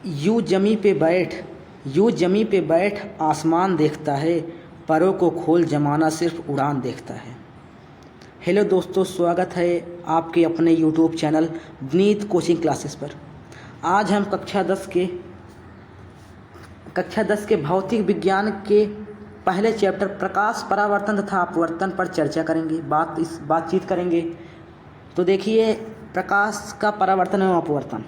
यूं जमी पे बैठ आसमान देखता है, परों को खोल जमाना सिर्फ उड़ान देखता है। हेलो दोस्तों, स्वागत है आपके अपने YouTube channel Vineet coaching classes पर। आज हम कक्षा 10 के भौतिक विज्ञान के पहले चैप्टर प्रकाश परावर्तन तथा अपवर्तन पर चर्चा करेंगे, बातचीत करेंगे। तो देखिए, प्रकाश का परावर्तन एवं अपवर्तन,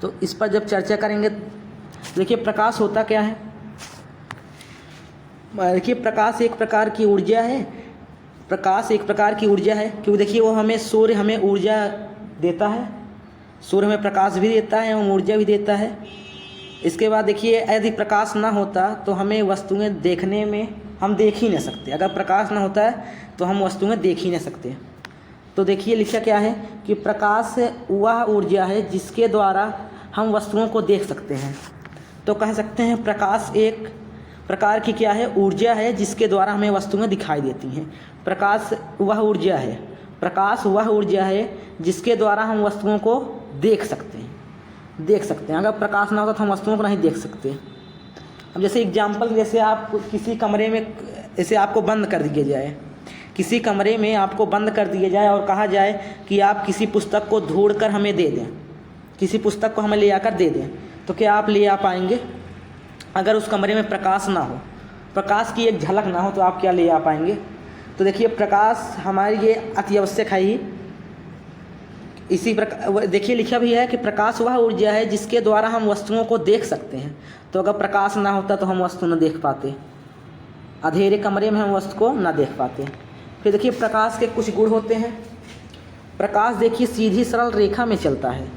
तो इस पर जब चर्चा करेंगे, देखिए प्रकाश होता क्या है। देखिए प्रकाश एक प्रकार की ऊर्जा है। क्योंकि देखिए वो सूर्य हमें ऊर्जा देता है, सूर्य हमें प्रकाश भी देता है एवं ऊर्जा भी देता है। इसके बाद देखिए, यदि प्रकाश ना होता तो हमें वस्तुएं देखने में हम देख ही नहीं सकते। अगर प्रकाश ना होता है तो हम वस्तुएं देख ही नहीं सकते। तो देखिए लिखा क्या है कि प्रकाश वह ऊर्जा है जिसके द्वारा हम वस्तुओं को देख सकते हैं। तो कह सकते हैं प्रकाश एक प्रकार की क्या है, ऊर्जा है जिसके द्वारा हमें वस्तुएं दिखाई देती हैं। प्रकाश वह ऊर्जा है जिसके द्वारा हम वस्तुओं को देख सकते हैं। अगर प्रकाश ना होता तो हम वस्तुओं को नहीं देख सकते। अब जैसे एग्जाम्पल, जैसे आप किसी कमरे में, जैसे आपको बंद कर दिया जाए, किसी कमरे में आपको बंद कर दिया जाए और कहा जाए कि आप किसी पुस्तक को ढूंढकर हमें दे दें, किसी पुस्तक को हमें ले आकर दे दें, तो क्या आप ले आ पाएंगे? अगर उस कमरे में प्रकाश ना हो, प्रकाश की एक झलक ना हो, तो आप क्या ले आ पाएंगे? तो देखिए प्रकाश हमारे लिए अति आवश्यक है ही। इसी प्रकार देखिए लिखा भी है कि प्रकाश वह ऊर्जा है जिसके द्वारा हम वस्तुओं को देख सकते हैं। तो अगर प्रकाश ना होता तो हम वस्तु न देख पाते, अंधेरे कमरे में हम वस्तु को न देख पाते। फिर देखिए प्रकाश के कुछ गुण होते हैं। प्रकाश देखिए सीधी सरल रेखा में चलता है,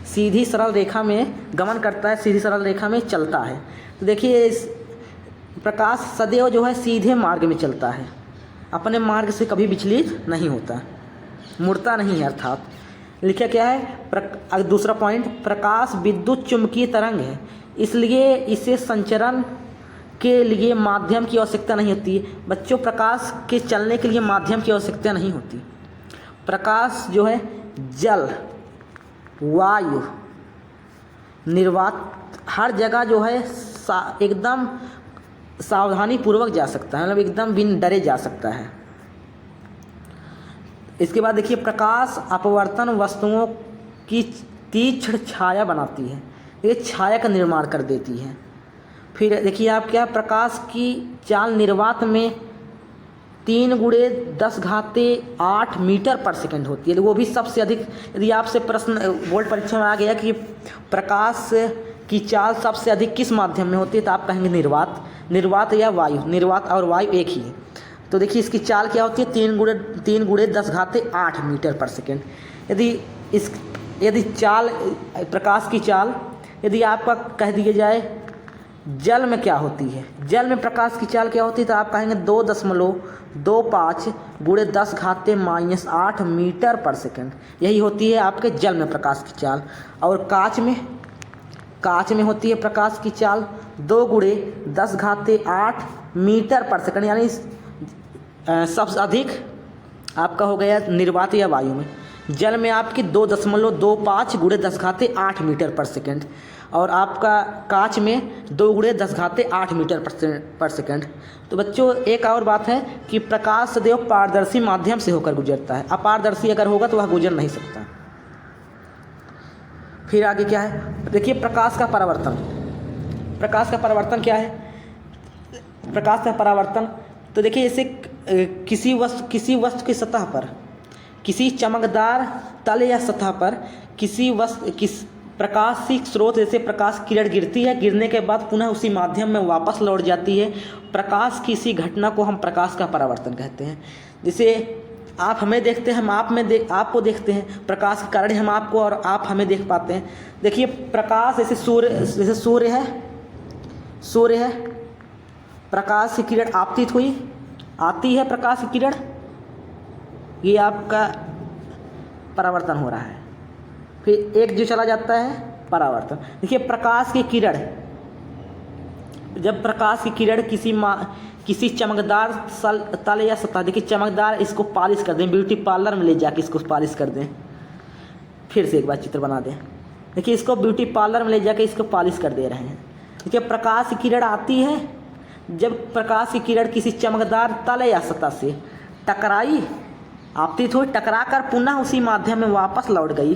सीधी सरल रेखा में गमन करता है, सीधी सरल रेखा में चलता है। तो देखिए इस प्रकाश सदैव जो है सीधे मार्ग में चलता है, अपने मार्ग से कभी विचलित नहीं होता, मुड़ता नहीं है। अर्थात लिखा क्या है, दूसरा पॉइंट, प्रकाश विद्युत चुम्बकीय तरंग है, इसलिए इसे संचरण के लिए माध्यम की आवश्यकता नहीं होती। बच्चों, प्रकाश के चलने के लिए माध्यम की आवश्यकता नहीं होती। प्रकाश जो है जल, वायु, निर्वात, हर जगह जो है एकदम सावधानी पूर्वक जा सकता है, मतलब एकदम बिन डरे जा सकता है। इसके बाद देखिए प्रकाश अपवर्तन वस्तुओं की तीक्ष्ण छाया बनाती है, ये छाया का निर्माण कर देती है। फिर देखिए आप क्या, प्रकाश की चाल निर्वात में 3 × 10⁸ मीटर पर सेकंड होती है। वो भी सबसे अधिक, यदि आपसे प्रश्न बोर्ड परीक्षा में आ गया कि प्रकाश की चाल सबसे अधिक किस माध्यम में होती है, तो आप कहेंगे निर्वात या वायु। निर्वात और वायु एक ही है। तो देखिए इसकी चाल क्या होती है, 3 × 10⁸ मीटर पर सेकंड। यदि चाल, प्रकाश की चाल यदि आपका कह दिया जाए जल में क्या होती है, जल में प्रकाश की चाल क्या होती है, तो आप कहेंगे 2.25 × 10⁻⁻8 मीटर पर सेकंड। यही होती है आपके जल में प्रकाश की चाल। और कांच में होती है प्रकाश की चाल 2 × 10⁸ मीटर पर सेकंड, यानी सबसे अधिक आपका हो गया निर्वात या वायु में। जल में आपकी 2.25 × 10⁸ मीटर पर सेकंड, और आपका कांच में 2 × 10⁸ मीटर पर सेकंड। तो बच्चों एक और बात है कि प्रकाश सदैव पारदर्शी माध्यम से होकर गुजरता है, अपारदर्शी अगर होगा तो वह गुजर नहीं सकता। फिर आगे क्या है, देखिए प्रकाश का परावर्तन क्या है। प्रकाश का परावर्तन, तो देखिए जैसे किसी वस्तु की सतह पर, किसी चमकदार तल या सतह पर किस प्रकाशी स्रोत, जैसे प्रकाश किरण गिरती है, गिरने के बाद पुनः उसी माध्यम में वापस लौट जाती है। प्रकाश की इसी घटना को हम प्रकाश का परावर्तन कहते हैं। जैसे आप हमें देखते हैं, हम आपको देखते हैं, प्रकाश के कारण हम आपको और आप हमें देख पाते हैं। देखिए प्रकाश जैसे सूर्य है, प्रकाश की किरण आती है प्रकाश की किरण, ये आपका परावर्तन हो रहा है। फिर एक जो चला जाता है परावर्तन। देखिए प्रकाश की किरण, जब प्रकाश की किरण किसी चमकदार तल या सतह, देखिए चमकदार, इसको पॉलिश कर दें, ब्यूटी पार्लर में ले जाके इसको पॉलिश कर दें। फिर से एक बार चित्र बना दें। देखिए इसको ब्यूटी पार्लर में ले जाके इसको पॉलिश कर दे रहे हैं। देखिए प्रकाश की किरण आती है, जब प्रकाश की किरण किसी चमकदार तल या सतह से टकराई, आपतित हुई, टकरा कर पुनः उसी माध्यम में वापस लौट गई,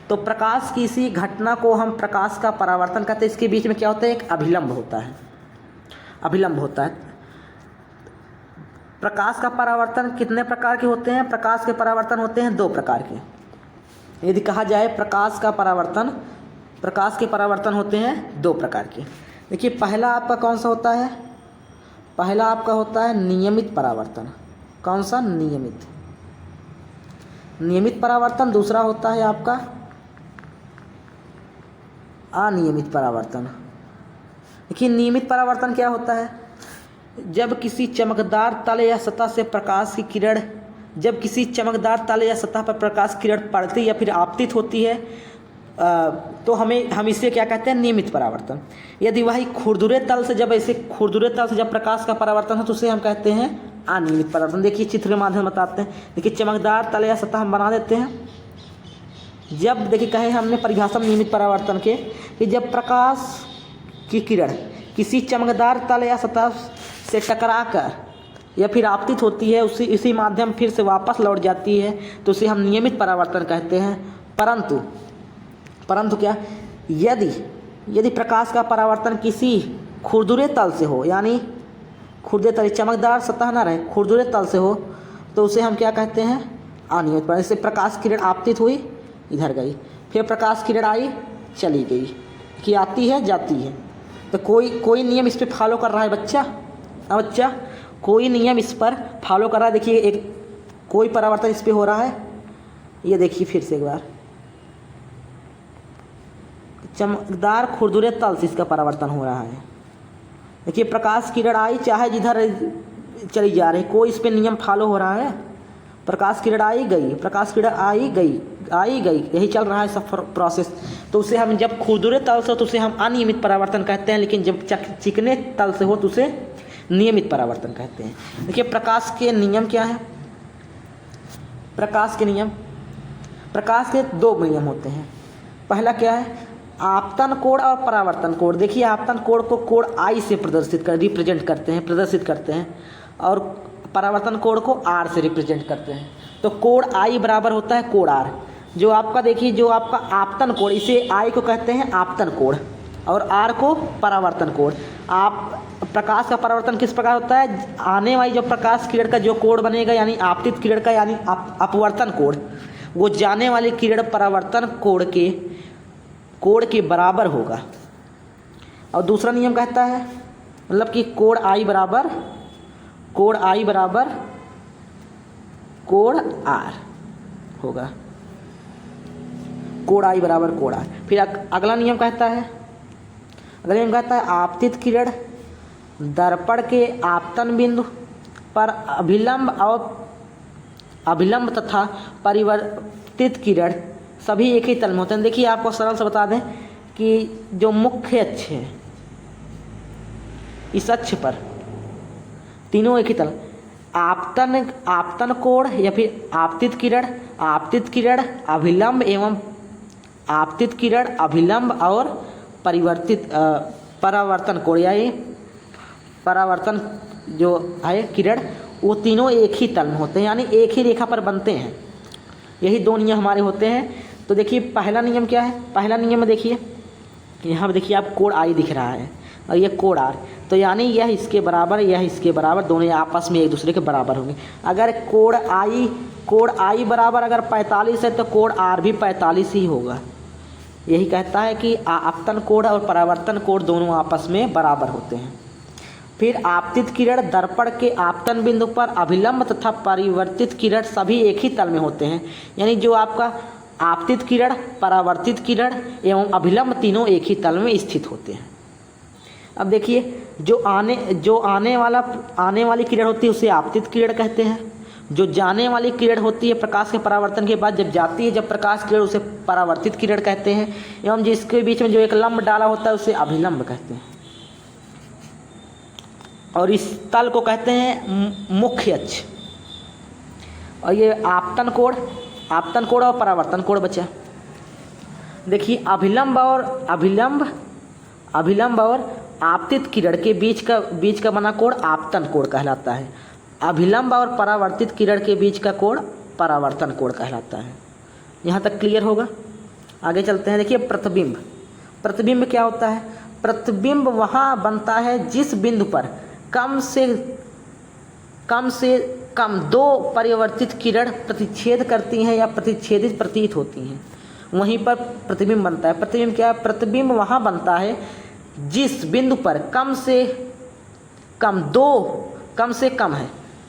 तो प्रकाश की इसी घटना को हम प्रकाश का परावर्तन कहते हैं। इसके बीच में क्या होता है, एक अभिलंब होता है, अभिलंब होता है। प्रकाश का परावर्तन कितने प्रकार के होते हैं? प्रकाश के परावर्तन होते हैं 2 प्रकार के। यदि कहा जाए प्रकाश का परावर्तन, प्रकाश के परावर्तन होते हैं 2 प्रकार के। देखिए पहला आपका कौन सा होता है? पहला आपका होता है नियमित परावर्तन। कौन सा? नियमित, नियमित परावर्तन। दूसरा होता है आपका अनियमित परावर्तन। देखिए नियमित परावर्तन क्या होता है? जब किसी चमकदार तल या सतह से प्रकाश की किरण, जब किसी चमकदार तल या सतह पर प्रकाश किरण पड़ती या फिर आपतित होती है, तो हम इसे क्या कहते हैं? नियमित परावर्तन। यदि वही खुरदुरे तल से, जब ऐसे खुरदुरे तल से जब प्रकाश का परावर्तन हो तो उसे हम कहते हैं अनियमित परावर्तन। देखिए चित्र के माध्यम बताते हैं। देखिए चमकदार तल या सतह हम बना देते हैं। जब देखिए कहे हमने परिभाषा नियमित परावर्तन के कि जब प्रकाश की किरण किसी चमकदार तल या सतह से टकराकर या फिर आपतित होती है, इसी माध्यम फिर से वापस लौट जाती है, तो उसे हम नियमित परावर्तन कहते हैं। परंतु क्या, यदि प्रकाश का परावर्तन किसी खुरदुरे तल से हो, यानी खुरदुरे तल, चमकदार सतह ना रहे, खुरदुरे तल से हो, तो उसे हम क्या कहते हैं? अनियमित परावर्तन। जैसे प्रकाश किरण आपतित हुई, इधर गई, फिर प्रकाश किरण आई, चली गई, कि आती है जाती है। तो कोई नियम इस पर फॉलो कर रहा है बच्चा, कोई नियम इस पर फॉलो कर रहा है। देखिए एक कोई परावर्तन इस पर हो रहा है, ये देखिए फिर से एक बार, चमकदार खुरदुरे तल से इसका परावर्तन हो रहा है। देखिए प्रकाश किरण आई, चाहे जिधर चली जा रही, कोई इस पर नियम फॉलो हो रहा है। प्रकाश किरण आई गई, प्रकाश किरण आई गई, यही चल रहा है सब प्रोसेस। तो उसे हम जब खुरदुरे तल से हो तो उसे हम अनियमित परावर्तन कहते हैं, लेकिन जब चिकने तल से हो तो उसे नियमित परावर्तन कहते हैं। देखिए प्रकाश के नियम क्या है? प्रकाश के नियम, प्रकाश के 2 नियम होते हैं। पहला क्या है? आपतन कोण और परावर्तन कोण। देखिए आपतन कोण को कोण आई से प्रदर्शित करते हैं, और परावर्तन कोण को आर से रिप्रेजेंट करते हैं। तो कोण आई बराबर होता है कोण आर। जो आपका देखिए, जो आपका आपतन कोण, इसे आई को कहते हैं आपतन कोण और आर को परावर्तन कोण। आप प्रकाश का परावर्तन किस प्रकार होता है? आने वाली जो प्रकाश किरण का जो कोण बनेगा, यानी आपतित किरण का, यानी अपवर्तन कोण, वो जाने वाली किरण परावर्तन कोण के बराबर होगा। और दूसरा नियम कहता है, मतलब कि कोण आई बराबर कोण आर होगा, कोण आई बराबर कोण आर। फिर अगला नियम कहता है, आपतित किरण दर्पण के आपतन बिंदु पर अभिलंब तथा परिवर्तित किरण सभी एक ही तल में होते हैं। देखिए आपको सरल से बता दें कि जो मुख्य अक्ष है, इस अक्ष पर तीनों एक ही तल, आपतन कोण या फिर आपतित किरण, अभिलंब एवं आपतित किरण, अभिलंब और परावर्तन कोण, यानी परावर्तन जो है किरण, वो तीनों एक ही तल में होते हैं, यानी एक ही रेखा पर बनते हैं। यही 2 नियम हमारे होते हैं। तो देखिए पहला नियम क्या है? पहला नियम में देखिए, यहाँ पर देखिए आप कोण आई दिख रहा है और ये कोण आर, तो यानी यह इसके बराबर, यह इसके बराबर, दोनों आपस में एक दूसरे के बराबर होंगे। अगर कोण आई बराबर अगर 45 है तो कोण आर भी 45 ही होगा। यही कहता है कि आपतन कोण और परावर्तन कोण दोनों आपस में बराबर होते हैं। फिर आपतित किरण दर्पण के आपतन बिंदु पर अभिलंब तथा परिवर्तित किरण सभी एक ही तल में होते हैं, यानी जो आपका आपतित किरण, परावर्तित किरण एवं अभिलंब तीनों एक ही तल में स्थित होते हैं। अब देखिए जो आने वाली किरण होती है उसे आपतित किरण कहते हैं। जो जाने वाली किरण होती है प्रकाश के परावर्तन के बाद जब जाती है, जब प्रकाश किरण, उसे परावर्तित किरण कहते हैं। एवं जिसके बीच में जो एक लंब डाला होता है उसे अभिलंब कहते हैं। और इस तल को कहते हैं मुख्य अक्ष। और ये आपतन कोण और परावर्तन कोण बचा। देखिए अभिलंब और आपतित किरण के बीच का बना कोण आपतन कोण कहलाता है। अभिलंब और परावर्तित किरण के बीच का कोण परावर्तन कोण कहलाता है। यहाँ तक क्लियर होगा। आगे चलते हैं। देखिए प्रतिबिंब क्या होता है? प्रतिबिंब वहाँ बनता है जिस बिंदु पर कम से कम दो परिवर्तित किरण प्रतिच्छेद करती हैं या प्रतिच्छेदित प्रतीत होती हैं, वहीं पर प्रतिबिंब बनता है। प्रतिबिंब क्या है? प्रतिबिंब वहाँ बनता है जिस बिंदु पर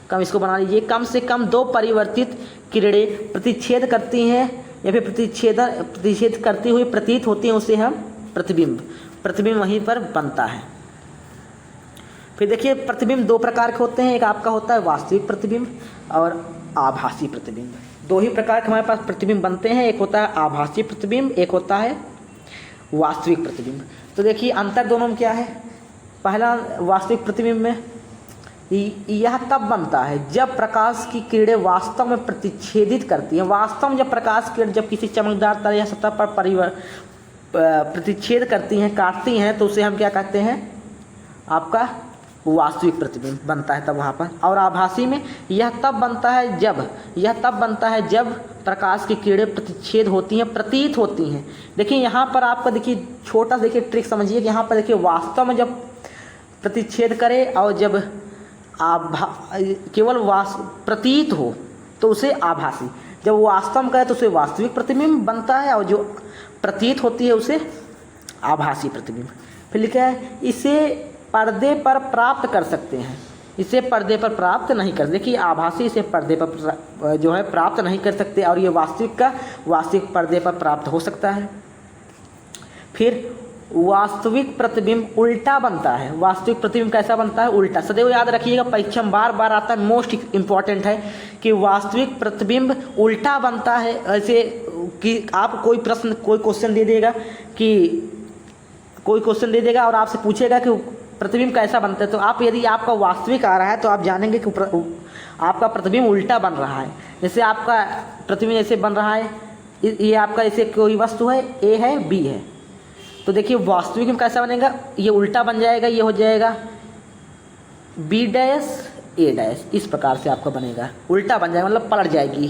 कम इसको बना लीजिए, कम से कम दो परिवर्तित किरणें प्रतिच्छेद करती हैं या फिर प्रतिच्छेद करती हुई प्रतीत होती हैं, उसे हम प्रतिबिंब वहीं पर बनता है। फिर देखिए प्रतिबिंब दो प्रकार के होते हैं। एक आपका होता है वास्तविक प्रतिबिंब और आभासी प्रतिबिंब। दो ही प्रकार के हमारे पास प्रतिबिंब बनते हैं, एक होता है आभासी प्रतिबिंब, एक होता है वास्तविक प्रतिबिंब। तो देखिए अंतर दोनों में क्या है? पहला वास्तविक प्रतिबिंब में यह तब बनता है जब प्रकाश की किरणें वास्तव में प्रतिच्छेदित करती हैं। वास्तव में जब प्रकाश किरण जब किसी चमकदार तरल या सतह पर प्रतिच्छेद करती हैं, काटती हैं, तो उसे हम क्या कहते हैं? आपका वास्तविक प्रतिबिंब बनता है तब वहाँ पर। और आभासी में यह तब बनता है जब प्रकाश की किरणें प्रतिच्छेद होती हैं, प्रतीत होती हैं। देखिए यहाँ पर आपका देखिए छोटा देखिए ट्रिक समझिए कि यहाँ पर देखिए वास्तव में जब प्रतिच्छेद करे और जब केवल प्रतीत हो तो उसे आभासी, जब वास्तव में करे तो उसे वास्तविक प्रतिबिंब बनता है, और जो प्रतीत होती है उसे आभासी प्रतिबिंब। फिर लिखा है इसे पर्दे पर प्राप्त कर सकते हैं, इसे पर्दे पर प्राप्त नहीं कर। देखिए आभासी इसे पर्दे पर जो है प्राप्त नहीं कर सकते, और ये वास्तविक पर्दे पर प्राप्त हो सकता है। फिर वास्तविक प्रतिबिंब उल्टा बनता है। वास्तविक प्रतिबिंब कैसा बनता है? उल्टा। सदैव याद रखिएगा, परीक्षा में बार बार आता है, मोस्ट इम्पॉर्टेंट है कि वास्तविक प्रतिबिंब उल्टा बनता है। ऐसे कि आप कोई क्वेश्चन दे देगा और आपसे पूछेगा कि प्रतिबिंब कैसा बनता है, तो आप यदि आपका वास्तविक आ रहा है तो आप जानेंगे कि आपका प्रतिबिंब उल्टा बन रहा है। जैसे आपका प्रतिबिंब जैसे बन रहा है, ये आपका जैसे कोई वस्तु है, ए है, बी है, तो देखिए वास्तविक में कैसा बनेगा? ये उल्टा बन जाएगा, ये हो जाएगा बी डैश ए डैश, इस प्रकार से आपका बनेगा, उल्टा बन जाएगा, मतलब पलट जाएगी।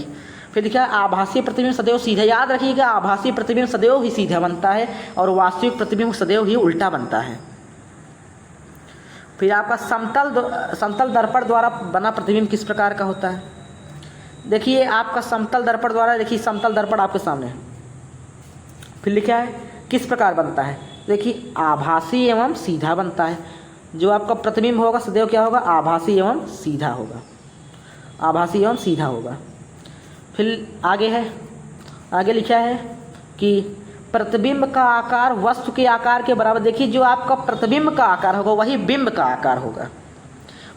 फिर देखिए आभासी प्रतिबिंब सदैव सीधा, याद रखिएगा आभासी प्रतिबिंब सदैव ही सीधा बनता है और वास्तविक प्रतिबिंब सदैव ही उल्टा बनता है। फिर आपका समतल दर्पण द्वारा बना प्रतिबिंब किस प्रकार का होता है? देखिए आपका समतल दर्पण द्वारा, देखिए समतल दर्पण आपके सामने है। फिर लिखा है किस प्रकार बनता है? देखिए आभासी एवं सीधा बनता है। जो आपका प्रतिबिंब होगा सदैव क्या होगा? आभासी एवं सीधा होगा, आभासी एवं सीधा होगा। फिर आगे लिखा है कि प्रतिबिंब का आकार वस्तु के आकार के बराबर। देखिए जो आपका प्रतिबिंब का आकार होगा वही बिंब का आकार होगा,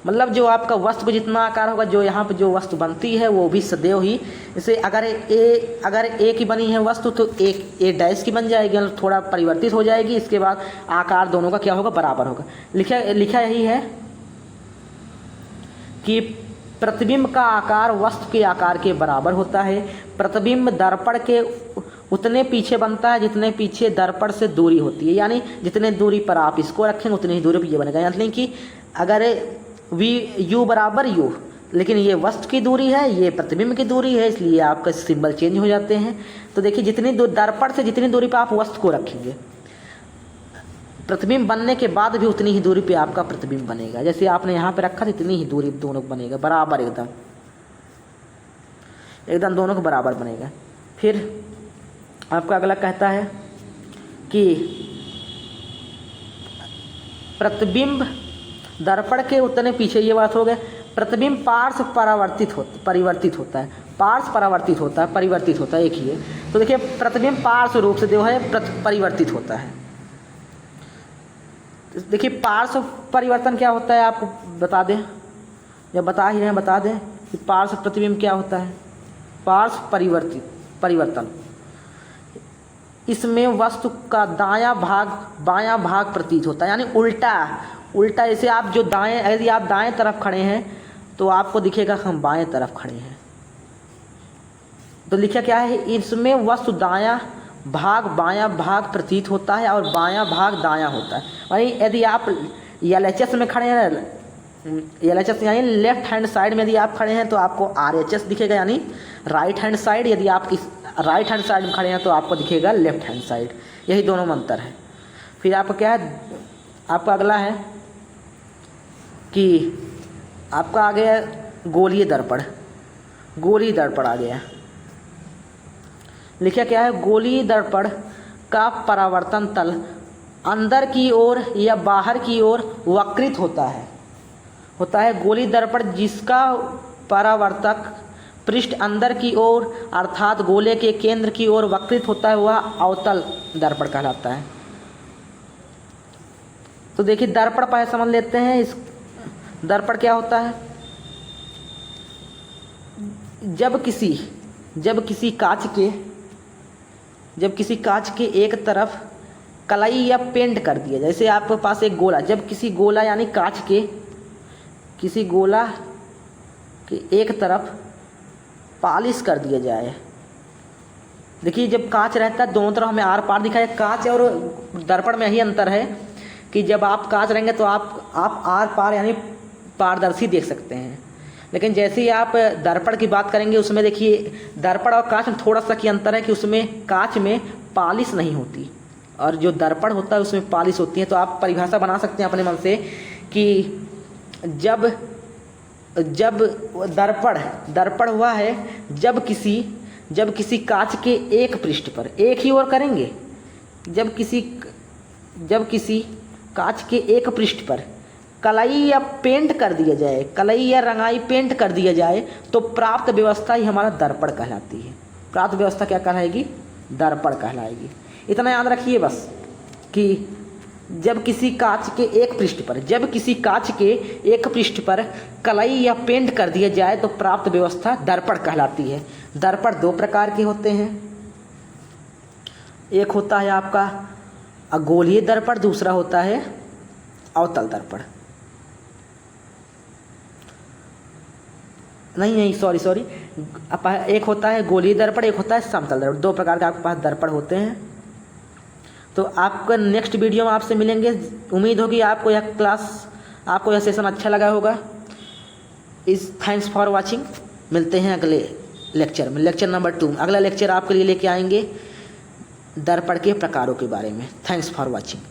मतलब जो आपका वस्तु को जितना आकार होगा, जो यहाँ पर जो वस्तु बनती है वो भी सदैव ही, जैसे अगर ए की बनी है वस्तु तो ए डैश की बन जाएगी, मतलब थोड़ा परिवर्तित हो जाएगी। इसके बाद आकार दोनों का क्या होगा? बराबर होगा। लिखा यही है कि प्रतिबिंब का आकार वस्तु के आकार के बराबर होता है। प्रतिबिंब दर्पण के उतने पीछे बनता है जितने पीछे दर्पण से दूरी होती है, यानी जितने दूरी पर आप इसको रखेंगे उतनी ही दूरी पर ये बनेगा। यानी कि अगर यू बराबर यू, लेकिन ये वस्तु की दूरी है, ये प्रतिबिंब की दूरी है, इसलिए आपका सिंबल चेंज हो जाते हैं। तो देखिए जितनी दर्पण से जितनी दूरी पर आप वस्तु को रखेंगे, प्रतिबिंब बनने के बाद भी उतनी ही दूरी पे आपका प्रतिबिंब बनेगा। जैसे आपने यहाँ पे रखा था इतनी ही दूरी दोनों को बनेगा, बराबर एकदम दोनों को बराबर बनेगा। फिर आपका अगला कहता है कि प्रतिबिंब दर्पण के उतने पीछे, ये बात हो गए। प्रतिबिंब पार्श्व परिवर्तित होता है, पार्श्व परिवर्तित होता है, एक ही है। तो देखिए प्रतिबिंब पार्श्व रूप से जो है परिवर्तित होता है। देखिए पार्श्व परिवर्तन क्या होता है आपको बता दें, जब बता ही रहे हैं बता दें कि पार्श्व प्रतिबिंब क्या होता है। पार्श्व परिवर्तन, इसमें वस्तु का बायां भाग प्रतीत होता है, यानी उल्टा। जैसे आप जो यदि आप दाएं तरफ खड़े हैं तो आपको दिखेगा हम बाएं तरफ खड़े हैं। तो लिखा क्या है? इसमें वस्तु भाग बायां भाग प्रतीत होता है और बायां भाग दायां होता है। यानी यदि आप LHS में खड़े हैं, LHS यानी लेफ्ट हैंड साइड में यदि आप खड़े हैं तो आपको RHS दिखेगा, यानी राइट हैंड साइड। यदि आप इस राइट हैंड साइड में खड़े हैं तो आपको दिखेगा लेफ्ट हैंड साइड। यही दोनों में अंतर है। फिर आपका क्या है, आपका अगला है कि आपका आ गया गोलीय दर्पण। गोलीय दर्पण आ गया, लिखा क्या है, गोलीय दर्पण का परावर्तन तल अंदर की ओर या बाहर की ओर वक्रित होता है गोलीय दर्पण जिसका परावर्तक पृष्ठ अंदर की ओर अर्थात गोले के केंद्र की ओर वक्रित होता है, वह अवतल दर्पण कहलाता है। तो देखिए दर्पण पहले समझ लेते हैं। इस दर्पण क्या होता है, जब किसी कांच के एक तरफ कलाई या पेंट कर दिया, जैसे आपके पास एक गोला, जब किसी गोला यानी कांच के किसी गोला के एक तरफ पॉलिश कर दिया जाए। देखिए जब कांच रहता है दोनों तरफ हमें आर पार दिखाई, कांच और दर्पण में यही अंतर है कि जब आप कांच रहेंगे तो आप आर पार यानी पारदर्शी देख सकते हैं, लेकिन जैसे ही आप दर्पण की बात करेंगे उसमें देखिए दर्पण और कांच में थोड़ा सा की अंतर है कि उसमें कांच में पॉलिश नहीं होती और जो दर्पण होता है उसमें पॉलिश होती है। तो आप परिभाषा बना सकते हैं अपने मन से कि जब दर्पण हुआ है जब किसी कांच के एक पृष्ठ पर, एक ही ओर करेंगे, जब किसी कांच के एक पृष्ठ पर कलई या पेंट कर दिया जाए, कलई या रंगाई पेंट कर दिया जाए तो प्राप्त व्यवस्था ही हमारा दर्पण कहलाती है। प्राप्त व्यवस्था क्या कहलाएगी, दर्पण कहलाएगी। इतना याद रखिए बस कि जब किसी कांच के एक पृष्ठ पर कलई या पेंट कर दिया जाए तो प्राप्त व्यवस्था दर्पण कहलाती है। दर्पण दो प्रकार के होते हैं, एक होता है आपका गोलीय दर्पण, दूसरा होता है अवतल दर्पण। नहीं सॉरी, एक होता है गोलीय दर्पण, एक होता है समतल दर्पण। दो प्रकार के आपके पास दर्पण होते हैं। तो आपका नेक्स्ट वीडियो में आपसे मिलेंगे। उम्मीद होगी आपको यह सेशन अच्छा लगा होगा। Thanks for watching. मिलते हैं अगले लेक्चर में, लेक्चर नंबर 2। अगला लेक्चर आपके लिए लेके आएंगे दर्पण के प्रकारों के बारे में। Thanks for watching.